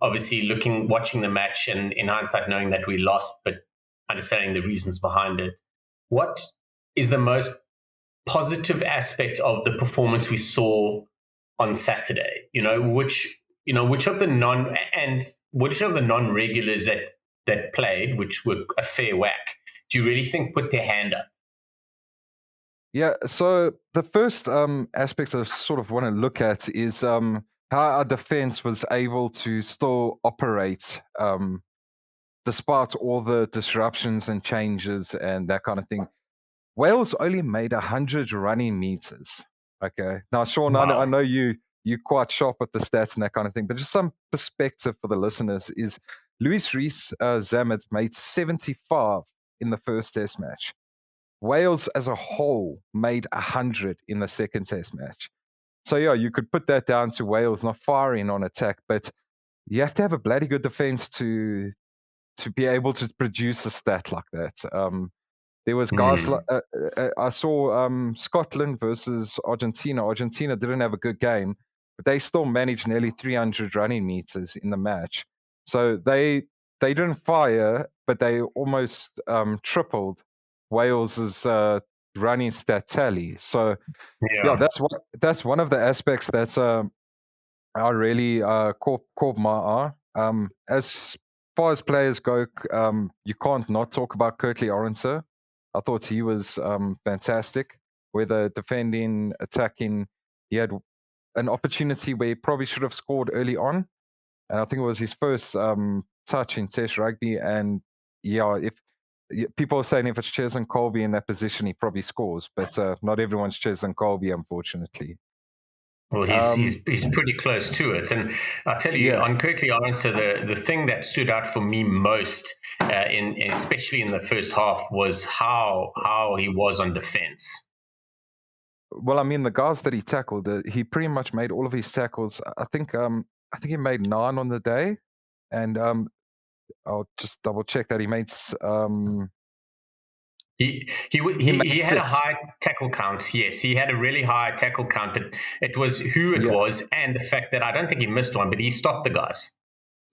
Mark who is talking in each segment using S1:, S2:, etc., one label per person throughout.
S1: obviously watching the match, and in hindsight, knowing that we lost, but understanding the reasons behind it. What is the most positive aspect of the performance we saw on Saturday? Which of the non regulars that played, which were a fair whack, do you really think put their hand up?
S2: Yeah, so the first aspect I sort of want to look at is how our defense was able to still operate despite all the disruptions and changes and that kind of thing. Wales only made 100 running meters. Okay. Now, Shaun, I
S1: Wow.
S2: know you're quite sharp with the stats and that kind of thing, but just some perspective for the listeners is Luis Rees Zammit made 75 in the first test match. Wales as a whole made 100 in the second test match. So, yeah, you could put that down to Wales not firing on attack, but you have to have a bloody good defense to be able to produce a stat like that. There was guys like I saw Scotland versus Argentina. Argentina didn't have a good game, but they still managed nearly 300 running meters in the match. So they didn't fire, but they almost tripled Wales's running stat tally. So yeah,
S1: Yeah.
S2: that's one of the aspects that's I really caught my eye. As far as players go, you can't not talk about Kurtley Orense. I thought he was fantastic, whether defending, attacking. He had an opportunity where he probably should have scored early on, and I think it was his first touch in Test rugby. And yeah, if people are saying if it's Cheslin Colby in that position, he probably scores, but not everyone's Cheslin Colby, unfortunately.
S1: Well, he's pretty close to it, and I'll tell you,
S2: Yeah.
S1: on Kirkley answer, the thing that stood out for me most, especially in the first half, was how he was on defense.
S2: Well, I mean, the guys that he tackled, he pretty much made all of his tackles. I think he made 9 on the day, and I'll just double check that he made. He
S1: He
S2: made
S1: had a
S2: 6.
S1: high tackle count. Yes, he had a really high tackle count, but it was who it
S2: Yeah,
S1: was and the fact that I don't think he missed one, but he stopped the guys.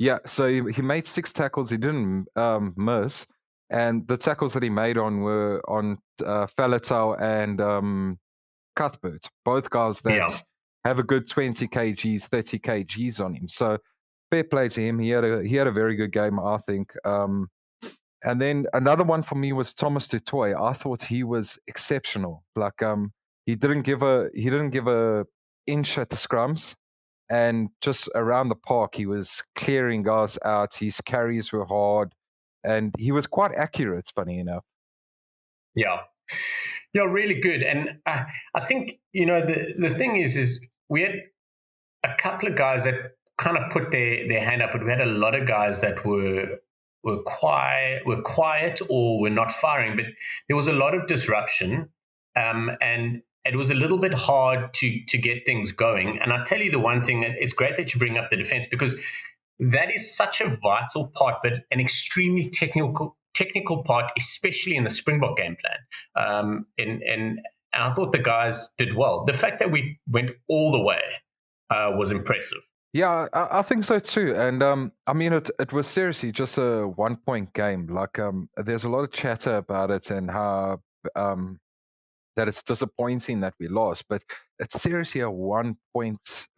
S2: yeah. So he made 6 tackles. He didn't miss, and the tackles that he made on were on Faletau and Cuthbert, both guys
S1: Yeah.
S2: that have a good 20 kgs, 30 kgs on him. So fair play to him. He had a very good game, I think. And then another one for me was Thomas Dutoy. I thought he was exceptional. Like he didn't give a inch at the scrums, and just around the park he was clearing guys out. His carries were hard, and he was quite accurate. Funny enough.
S1: Yeah. Yeah, really good. And I think, the thing is we had a couple of guys that kind of put their hand up, but we had a lot of guys that were quiet or were not firing. But there was a lot of disruption, and it was a little bit hard to get things going. And I tell you the one thing, it's great that you bring up the defense, because that is such a vital part, but an extremely technical part, especially in the Springbok game plan. And I thought the guys did well. The fact that we went all the way was impressive.
S2: Yeah, I think so too. And I mean, it was seriously just a 1 point game. Like, there's a lot of chatter about it and how that it's disappointing that we lost, but it's seriously a 1 point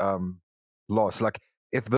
S2: loss. Like, if